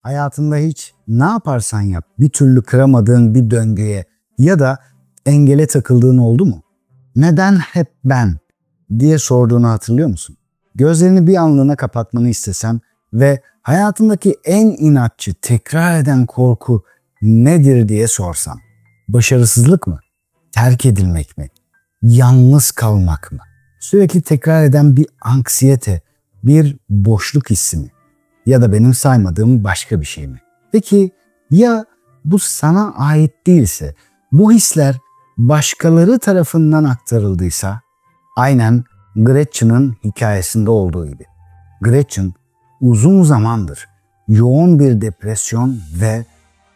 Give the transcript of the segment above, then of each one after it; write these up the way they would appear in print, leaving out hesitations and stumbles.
Hayatında hiç ne yaparsan yap bir türlü kıramadığın bir döngüye ya da engele takıldığın oldu mu? Neden hep ben diye sorduğunu hatırlıyor musun? Gözlerini bir anlığına kapatmanı istesem ve hayatındaki en inatçı, tekrar eden korku nedir diye sorsam. Başarısızlık mı? Terk edilmek mi? Yalnız kalmak mı? Sürekli tekrar eden bir anksiyete, bir boşluk hissi mi? Ya da benim saymadığım başka bir şey mi? Peki ya bu sana ait değilse, bu hisler başkaları tarafından aktarıldıysa? Aynen Gretchen'ın hikayesinde olduğu gibi. Gretchen uzun zamandır yoğun bir depresyon ve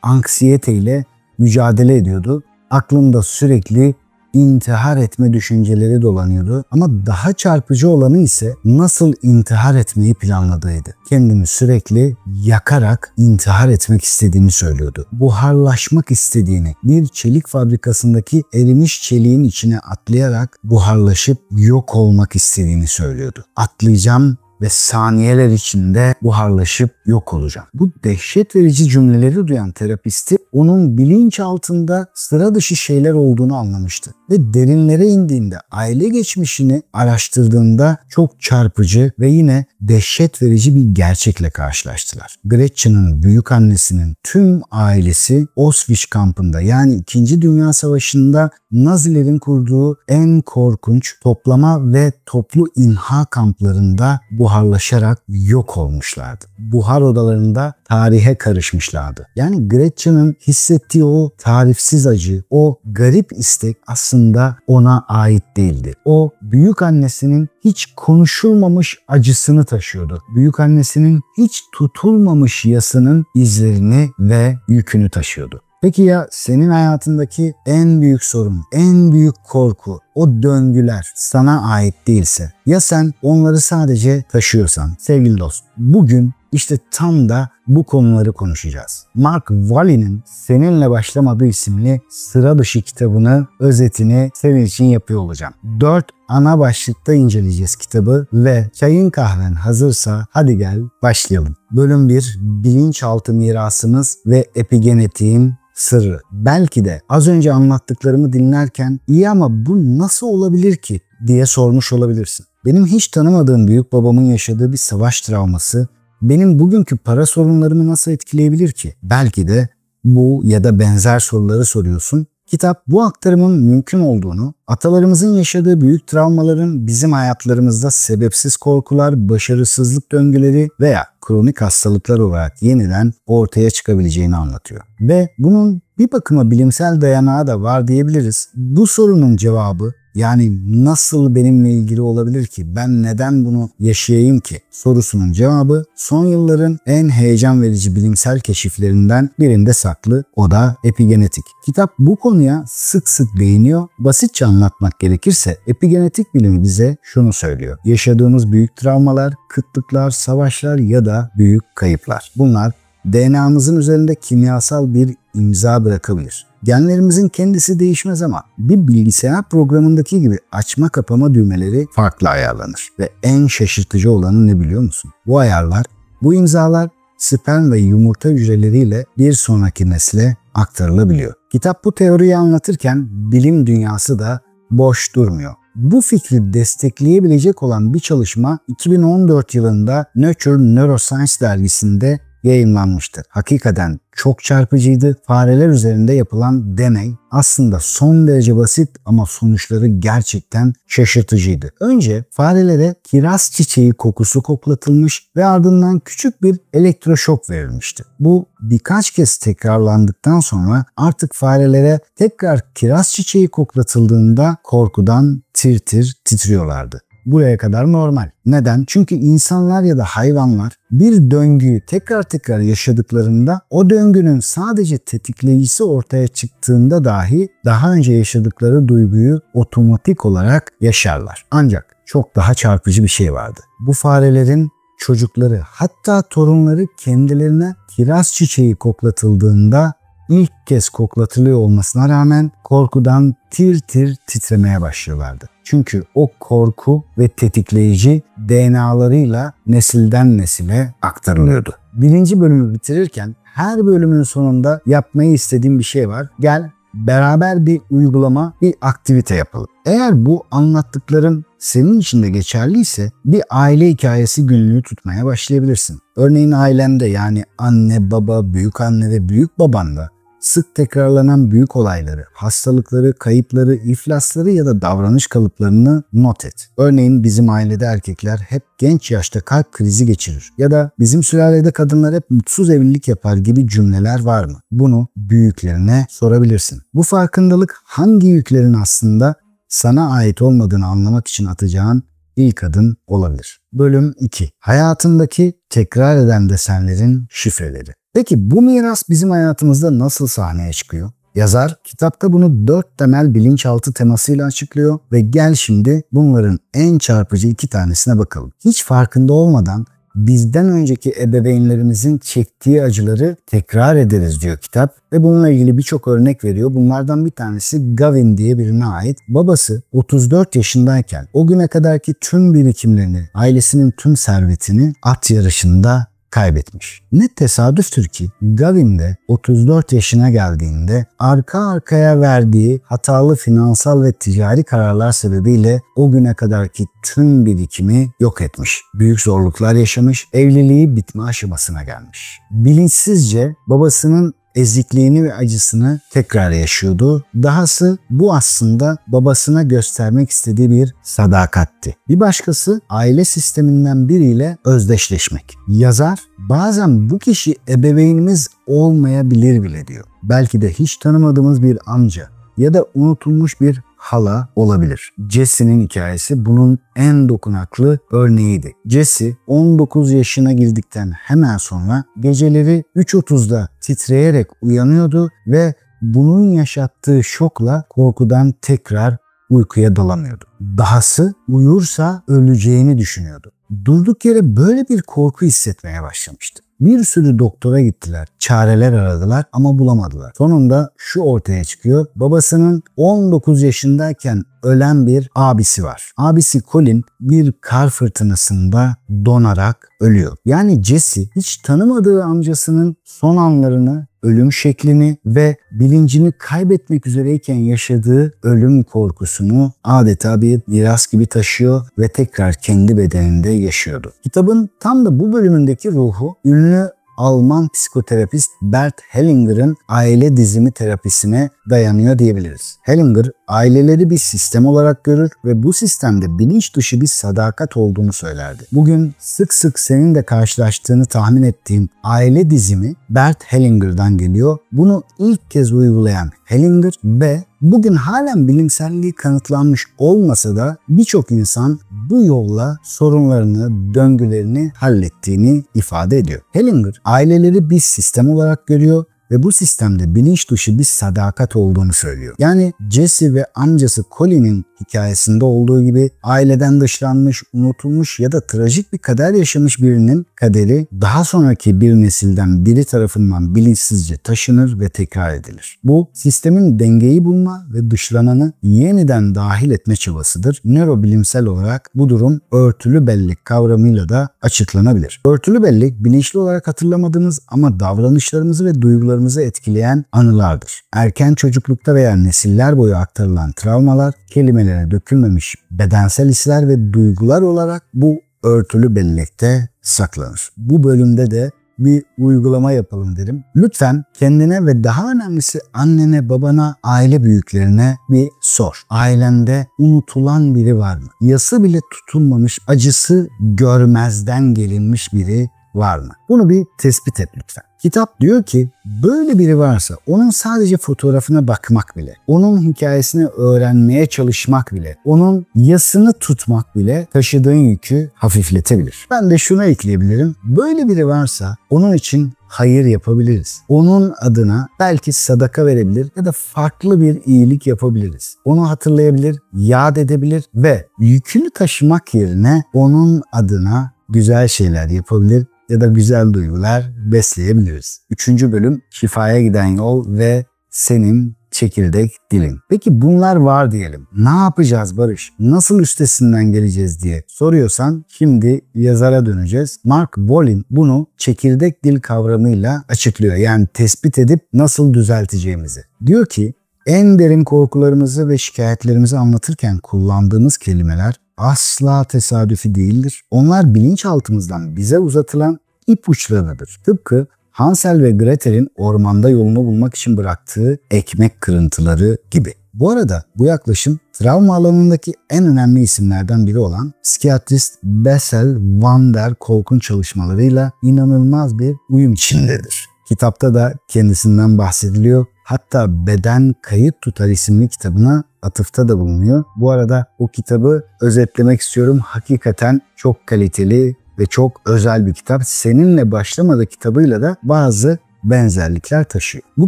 anksiyete ile mücadele ediyordu. Aklında sürekli intihar etme düşünceleri dolanıyordu. Ama daha çarpıcı olanı ise nasıl intihar etmeyi planladığıydı. Kendini sürekli yakarak intihar etmek istediğini söylüyordu. Buharlaşmak istediğini, bir çelik fabrikasındaki erimiş çeliğin içine atlayarak buharlaşıp yok olmak istediğini söylüyordu. Atlayacağım ve saniyeler içinde buharlaşıp yok olacağım. Bu dehşet verici cümleleri duyan terapisti onun bilinçaltında sıra dışı şeyler olduğunu anlamıştı. Ve derinlere indiğinde, aile geçmişini araştırdığında çok çarpıcı ve yine dehşet verici bir gerçekle karşılaştılar. Gretchen'ın büyükannesinin tüm ailesi Auschwitz kampında, yani 2. Dünya Savaşı'nda Nazilerin kurduğu en korkunç toplama ve toplu imha kamplarında buharlaşarak yok olmuşlardı. Buhar odalarında tarihe karışmışlardı. Yani Gretchen'ın hissettiği o tarifsiz acı, o garip istek aslında ona ait değildi. O büyükannesinin hiç konuşulmamış acısını taşıyordu. Büyükannesinin hiç tutulmamış yasının izlerini ve yükünü taşıyordu. Peki ya senin hayatındaki en büyük sorun, en büyük korku, o döngüler sana ait değilse, ya sen onları sadece taşıyorsan? Sevgili dost, bugün işte tam da bu konuları konuşacağız. Mark Walli'nin Seninle Başlamadı isimli sıra dışı kitabını, özetini senin için yapıyor olacağım. 4 ana başlıkta inceleyeceğiz kitabı ve çayın kahven hazırsa hadi gel başlayalım. Bölüm 1, bilinçaltı mirasımız ve epigenetiğin sırrı. Belki de az önce anlattıklarımı dinlerken iyi ama bu nasıl olabilir ki diye sormuş olabilirsin. Benim hiç tanımadığım büyük babamın yaşadığı bir savaş travması benim bugünkü para sorunlarımı nasıl etkileyebilir ki? Belki de bu ya da benzer soruları soruyorsun. Kitap bu aktarımın mümkün olduğunu, atalarımızın yaşadığı büyük travmaların bizim hayatlarımızda sebepsiz korkular, başarısızlık döngüleri veya kronik hastalıklar olarak yeniden ortaya çıkabileceğini anlatıyor. Ve bunun bir bakıma bilimsel dayanağı da var diyebiliriz. Bu sorunun cevabı, yani nasıl benimle ilgili olabilir ki, ben neden bunu yaşayayım ki sorusunun cevabı son yılların en heyecan verici bilimsel keşiflerinden birinde saklı, o da epigenetik. Kitap bu konuya sık sık değiniyor. Basitçe anlatmak gerekirse epigenetik bilim bize şunu söylüyor: yaşadığımız büyük travmalar, kıtlıklar, savaşlar ya da büyük kayıplar, bunlar DNA'mızın üzerinde kimyasal bir imza bırakabilir. Genlerimizin kendisi değişmez ama bir bilgisayar programındaki gibi açma kapama düğmeleri farklı ayarlanır. Ve en şaşırtıcı olanı ne biliyor musun? Bu ayarlar, bu imzalar sperm ve yumurta hücreleriyle bir sonraki nesle aktarılabiliyor. Kitap bu teoriyi anlatırken bilim dünyası da boş durmuyor. Bu fikri destekleyebilecek olan bir çalışma 2014 yılında Nature Neuroscience dergisinde yayımlanmıştı. Hakikaten çok çarpıcıydı. Fareler üzerinde yapılan deney aslında son derece basit ama sonuçları gerçekten şaşırtıcıydı. Önce farelere kiraz çiçeği kokusu koklatılmış ve ardından küçük bir elektroşok verilmişti. Bu birkaç kez tekrarlandıktan sonra artık farelere tekrar kiraz çiçeği koklatıldığında korkudan tir tir titriyorlardı. Buraya kadar normal. Neden? Çünkü insanlar ya da hayvanlar bir döngüyü tekrar tekrar yaşadıklarında o döngünün sadece tetikleyicisi ortaya çıktığında dahi daha önce yaşadıkları duyguyu otomatik olarak yaşarlar. Ancak çok daha çarpıcı bir şey vardı. Bu farelerin çocukları, hatta torunları kendilerine kiraz çiçeği koklatıldığında ilk kez koklatılıyor olmasına rağmen korkudan tir tir titremeye başlıyorlardı. Çünkü o korku ve tetikleyici DNA'larıyla nesilden nesile aktarılıyordu. Birinci bölümü bitirirken her bölümün sonunda yapmayı istediğim bir şey var. Gel beraber bir uygulama, bir aktivite yapalım. Eğer bu anlattıklarım senin için de geçerliyse bir aile hikayesi günlüğü tutmaya başlayabilirsin. Örneğin ailende, yani anne, baba, büyük anne ve büyük babanda sık tekrarlanan büyük olayları, hastalıkları, kayıpları, iflasları ya da davranış kalıplarını not et. Örneğin bizim ailede erkekler hep genç yaşta kalp krizi geçirir ya da bizim sülalede kadınlar hep mutsuz evlilik yapar gibi cümleler var mı? Bunu büyüklerine sorabilirsin. Bu farkındalık hangi yüklerin aslında sana ait olmadığını anlamak için atacağın ilk adım olabilir. Bölüm 2. Hayatındaki tekrar eden desenlerin şifreleri. Peki bu miras bizim hayatımızda nasıl sahneye çıkıyor? Yazar kitapta bunu 4 temel bilinçaltı temasıyla açıklıyor ve gel şimdi bunların en çarpıcı 2 tanesine bakalım. Hiç farkında olmadan bizden önceki ebeveynlerimizin çektiği acıları tekrar ederiz diyor kitap ve bununla ilgili birçok örnek veriyor. Bunlardan bir tanesi Gavin diye birine ait. Babası 34 yaşındayken o güne kadarki tüm birikimlerini, ailesinin tüm servetini at yarışında kaybetmiş. Ne tesadüftür ki Gavin de 34 yaşına geldiğinde arka arkaya verdiği hatalı finansal ve ticari kararlar sebebiyle o güne kadarki tüm birikimi yok etmiş. Büyük zorluklar yaşamış, evliliği bitme aşamasına gelmiş. Bilinçsizce babasının ezikliğini ve acısını tekrar yaşıyordu. Dahası bu aslında babasına göstermek istediği bir sadakatti. Bir başkası aile sisteminden biriyle özdeşleşmek. Yazar bazen bu kişi ebeveynimiz olmayabilir bile diyor. Belki de hiç tanımadığımız bir amca ya da unutulmuş bir hala olabilir. Jesse'nin hikayesi bunun en dokunaklı örneğiydi. Jesse 19 yaşına girdikten hemen sonra geceleri 3.30'da titreyerek uyanıyordu ve bunun yaşattığı şokla korkudan tekrar uykuya dalamıyordu. Dahası uyursa öleceğini düşünüyordu. Durduk yere böyle bir korku hissetmeye başlamıştı. Bir sürü doktora gittiler, çareler aradılar ama bulamadılar. Sonunda şu ortaya çıkıyor. Babasının 19 yaşındayken ölen bir abisi var. Abisi Colin bir kar fırtınasında donarak ölüyor. Yani Jesse hiç tanımadığı amcasının son anlarını, ölüm şeklini ve bilincini kaybetmek üzereyken yaşadığı ölüm korkusunu adeta bir miras gibi taşıyor ve tekrar kendi bedeninde yaşıyordu. Kitabın tam da bu bölümündeki ruhu ünlü Alman psikoterapist Bert Hellinger'ın aile dizimi terapisine dayanıyor diyebiliriz. Hellinger aileleri bir sistem olarak görür ve bu sistemde bilinç dışı bir sadakat olduğunu söylerdi. Bugün sık sık senin de karşılaştığını tahmin ettiğim aile dizimi Bert Hellinger'dan geliyor. Bunu ilk kez uygulayan Hellinger ve bugün halen bilimselliği kanıtlanmış olmasa da birçok insan bu yolla sorunlarını, döngülerini hallettiğini ifade ediyor. Hellinger aileleri bir sistem olarak görüyor ve bu sistemde bilinç dışı bir sadakat olduğunu söylüyor. Yani Jesse ve amcası Colin'in hikayesinde olduğu gibi aileden dışlanmış, unutulmuş ya da trajik bir kader yaşamış birinin kaderi daha sonraki bir nesilden biri tarafından bilinçsizce taşınır ve tekrar edilir. Bu sistemin dengeyi bulma ve dışlananı yeniden dahil etme çabasıdır. Nörobilimsel olarak bu durum örtülü bellek kavramıyla da açıklanabilir. Örtülü bellek bilinçli olarak hatırlamadığımız ama davranışlarımızı ve duygularımızı etkileyen anılardır. Erken çocuklukta veya nesiller boyu aktarılan travmalar, kelimelere dökülmemiş bedensel hisler ve duygular olarak bu örtülü bellekte saklanır. Bu bölümde de bir uygulama yapalım derim. Lütfen kendine ve daha önemlisi annene, babana, aile büyüklerine bir sor. Ailende unutulan biri var mı? Yası bile tutulmamış, acısı görmezden gelinmiş biri var mı? Bunu bir tespit et lütfen. Kitap diyor ki böyle biri varsa onun sadece fotoğrafına bakmak bile, onun hikayesini öğrenmeye çalışmak bile, onun yasını tutmak bile taşıdığın yükü hafifletebilir. Ben de şuna ekleyebilirim. Böyle biri varsa onun için hayır yapabiliriz. Onun adına belki sadaka verebilir ya da farklı bir iyilik yapabiliriz. Onu hatırlayabilir, yad edebilir ve yükünü taşımak yerine onun adına güzel şeyler yapabilir ya da güzel duygular besleyebiliriz. 3. bölüm şifaya giden yol ve senin çekirdek dilin. Peki bunlar var diyelim. Ne yapacağız Barış? Nasıl üstesinden geleceğiz diye soruyorsan şimdi yazara döneceğiz. Mark Wallin bunu çekirdek dil kavramıyla açıklıyor. Yani tespit edip nasıl düzelteceğimizi. Diyor ki en derin korkularımızı ve şikayetlerimizi anlatırken kullandığımız kelimeler asla tesadüfi değildir. Onlar bilinçaltımızdan bize uzatılan ipuçlarıdır. Tıpkı Hansel ve Gretel'in ormanda yolunu bulmak için bıraktığı ekmek kırıntıları gibi. Bu arada bu yaklaşım travma alanındaki en önemli isimlerden biri olan psikiyatrist Bessel van der Kolk'un çalışmalarıyla inanılmaz bir uyum içindedir. Kitapta da kendisinden bahsediliyor. Hatta Beden Kayıt Tutar isimli kitabına atıfta da bulunuyor. Bu arada o kitabı özetlemek istiyorum. Hakikaten çok kaliteli ve çok özel bir kitap. Seninle Başlamadı kitabıyla da bazı benzerlikler taşıyor. Bu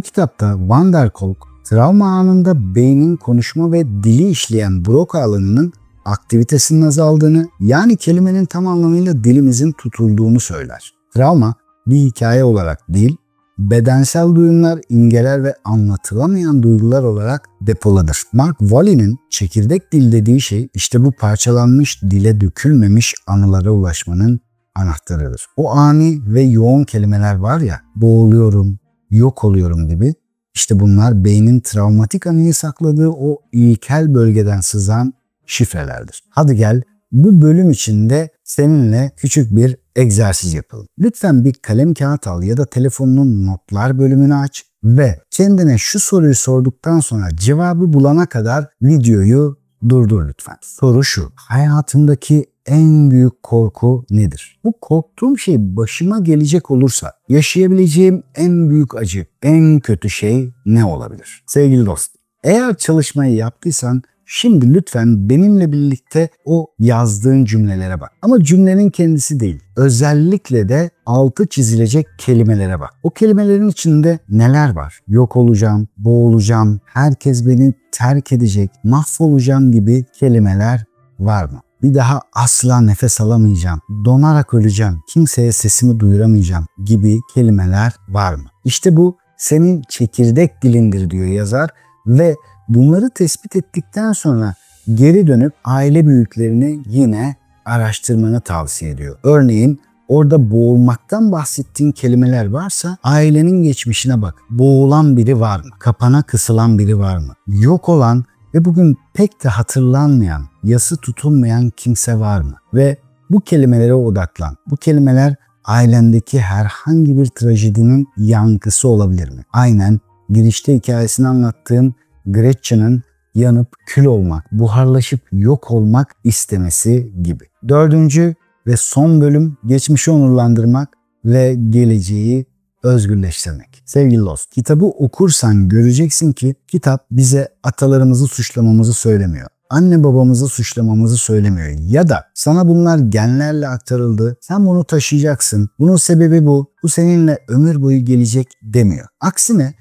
kitapta Van der Kolk, travma anında beynin konuşma ve dili işleyen Broca alanının aktivitesinin azaldığını, yani kelimenin tam anlamıyla dilimizin tutulduğunu söyler. Travma bir hikaye olarak değil, bedensel duyumlar, imgeler ve anlatılamayan duygular olarak depolanır. Mark Wallin'in çekirdek dil dediği şey işte bu parçalanmış, dile dökülmemiş anılara ulaşmanın anahtarıdır. O ani ve yoğun kelimeler var ya, boğuluyorum, yok oluyorum gibi, işte bunlar beynin travmatik anıyı sakladığı o ilkel bölgeden sızan şifrelerdir. Hadi gel bu bölüm içinde seninle küçük bir egzersiz yapalım. Lütfen bir kalem kağıt al ya da telefonunun notlar bölümünü aç ve kendine şu soruyu sorduktan sonra cevabı bulana kadar videoyu durdur lütfen. Soru şu: hayatımdaki en büyük korku nedir? Bu korktuğum şey başıma gelecek olursa yaşayabileceğim en büyük acı, en kötü şey ne olabilir? Sevgili dost, eğer çalışmayı yaptıysan şimdi lütfen benimle birlikte o yazdığın cümlelere bak. Ama cümlenin kendisi değil. Özellikle de altı çizilecek kelimelere bak. O kelimelerin içinde neler var? Yok olacağım, boğulacağım, herkes beni terk edecek, mahvolacağım gibi kelimeler var mı? Bir daha asla nefes alamayacağım, donarak öleceğim, kimseye sesimi duyuramayacağım gibi kelimeler var mı? İşte bu senin çekirdek dilindir diyor yazar ve bunları tespit ettikten sonra geri dönüp aile büyüklerini yine araştırmanı tavsiye ediyor. Örneğin orada boğulmaktan bahsettiğin kelimeler varsa ailenin geçmişine bak. Boğulan biri var mı? Kapana kısılan biri var mı? Yok olan ve bugün pek de hatırlanmayan, yası tutulmayan kimse var mı? Ve bu kelimelere odaklan. Bu kelimeler ailendeki herhangi bir trajedinin yankısı olabilir mi? Aynen girişte hikayesini anlattığım Gretchen'in yanıp kül olmak, buharlaşıp yok olmak istemesi gibi. 4. ve son bölüm geçmişi onurlandırmak ve geleceği özgürleştirmek. Sevgili dost, kitabı okursan göreceksin ki kitap bize atalarımızı suçlamamızı söylemiyor. Anne babamızı suçlamamızı söylemiyor ya da sana bunlar genlerle aktarıldı, sen bunu taşıyacaksın, bunun sebebi bu, bu seninle ömür boyu gelecek demiyor. Aksine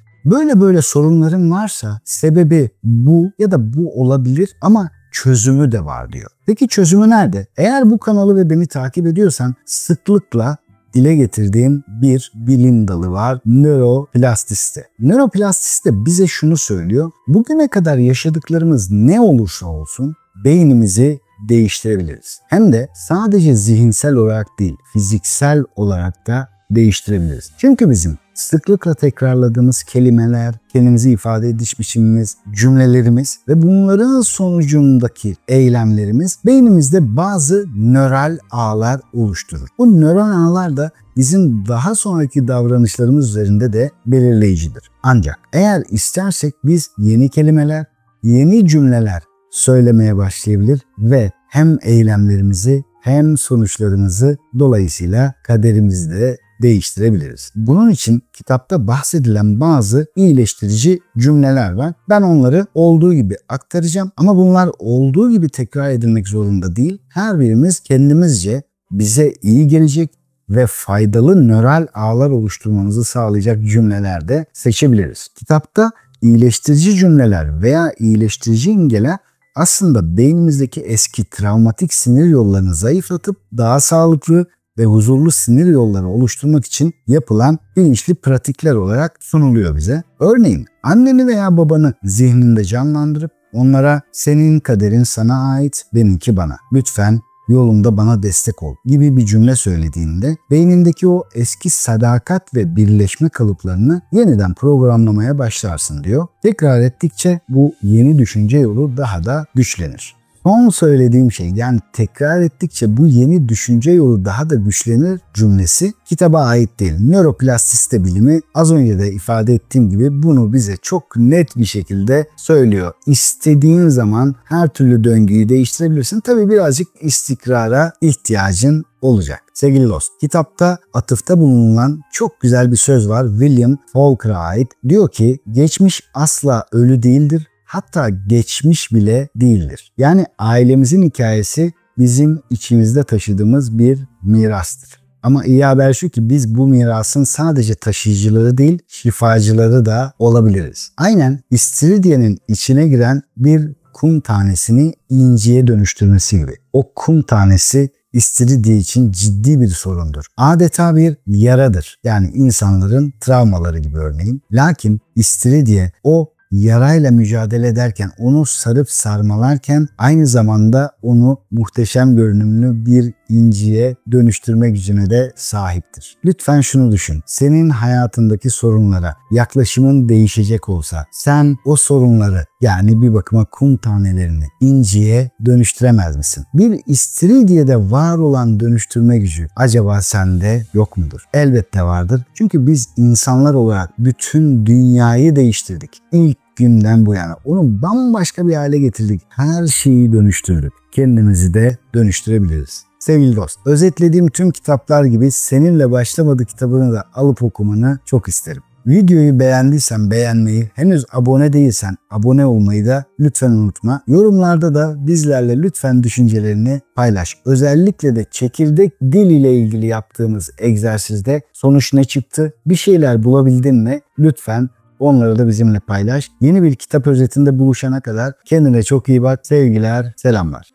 böyle sorunların varsa sebebi bu ya da bu olabilir ama çözümü de var diyor. Peki çözümü nerede? Eğer bu kanalı ve beni takip ediyorsan sıklıkla dile getirdiğim bir bilim dalı var: nöroplastisite. Nöroplastisite bize şunu söylüyor: bugüne kadar yaşadıklarımız ne olursa olsun beynimizi değiştirebiliriz. Hem de sadece zihinsel olarak değil, fiziksel olarak da değiştirebiliriz. Çünkü bizim sıklıkla tekrarladığımız kelimeler, kendimizi ifade ediş biçimimiz, cümlelerimiz ve bunların sonucundaki eylemlerimiz beynimizde bazı nöral ağlar oluşturur. Bu nöral ağlar da bizim daha sonraki davranışlarımız üzerinde de belirleyicidir. Ancak eğer istersek biz yeni kelimeler, yeni cümleler söylemeye başlayabilir ve hem eylemlerimizi hem sonuçlarımızı, dolayısıyla kaderimizi de değiştirebiliriz. Bunun için kitapta bahsedilen bazı iyileştirici cümleler var. Ben onları olduğu gibi aktaracağım ama bunlar olduğu gibi tekrar edilmek zorunda değil. Her birimiz kendimizce bize iyi gelecek ve faydalı nöral ağlar oluşturmamızı sağlayacak cümleler de seçebiliriz. Kitapta iyileştirici cümleler veya iyileştirici imgeler aslında beynimizdeki eski travmatik sinir yollarını zayıflatıp daha sağlıklı, ve huzurlu sinir yolları oluşturmak için yapılan bilinçli pratikler olarak sunuluyor bize. Örneğin anneni veya babanı zihninde canlandırıp onlara senin kaderin sana ait, benimki bana. Lütfen yolumda bana destek ol gibi bir cümle söylediğinde beynindeki o eski sadakat ve birleşme kalıplarını yeniden programlamaya başlarsın diyor. Tekrar ettikçe bu yeni düşünce yolu daha da güçlenir. Son söylediğim şey, yani tekrar ettikçe bu yeni düşünce yolu daha da güçlenir cümlesi kitaba ait değil. Nöroplastisite bilimi az önce de ifade ettiğim gibi bunu bize çok net bir şekilde söylüyor. İstediğin zaman her türlü döngüyü değiştirebilirsin. Tabii birazcık istikrara ihtiyacın olacak. Sevgili dost, kitapta atıfta bulunan çok güzel bir söz var. William Faulkner'a ait. Diyor ki geçmiş asla ölü değildir. Hatta geçmiş bile değildir. Yani ailemizin hikayesi bizim içimizde taşıdığımız bir mirastır. Ama iyi haber şu ki biz bu mirasın sadece taşıyıcıları değil, şifacıları da olabiliriz. Aynen İstiridye'nin içine giren bir kum tanesini inciye dönüştürmesi gibi. O kum tanesi İstiridye için ciddi bir sorundur. Adeta bir yaradır. Yani insanların travmaları gibi örneğin. Lakin İstiridye o yarayla mücadele ederken, onu sarıp sarmalarken aynı zamanda onu muhteşem görünümlü bir inciye dönüştürme gücüne de sahiptir. Lütfen şunu düşün. Senin hayatındaki sorunlara yaklaşımın değişecek olsa sen o sorunları, yani bir bakıma kum tanelerini inciye dönüştüremez misin? Bir İstiridye'de var olan dönüştürme gücü acaba sende yok mudur? Elbette vardır. Çünkü biz insanlar olarak bütün dünyayı değiştirdik. İlk günden bu yana onu bambaşka bir hale getirdik. Her şeyi dönüştürdük. Kendimizi de dönüştürebiliriz. Sevgili dost, özetlediğim tüm kitaplar gibi Seninle Başlamadı kitabını da alıp okumanı çok isterim. Videoyu beğendiysen beğenmeyi, henüz abone değilsen abone olmayı da lütfen unutma. Yorumlarda da bizlerle lütfen düşüncelerini paylaş. Özellikle de çekirdek dil ile ilgili yaptığımız egzersizde sonuç ne çıktı? Bir şeyler bulabildin mi? Lütfen onları da bizimle paylaş. Yeni bir kitap özetinde buluşana kadar kendine çok iyi bak. Sevgiler, selamlar.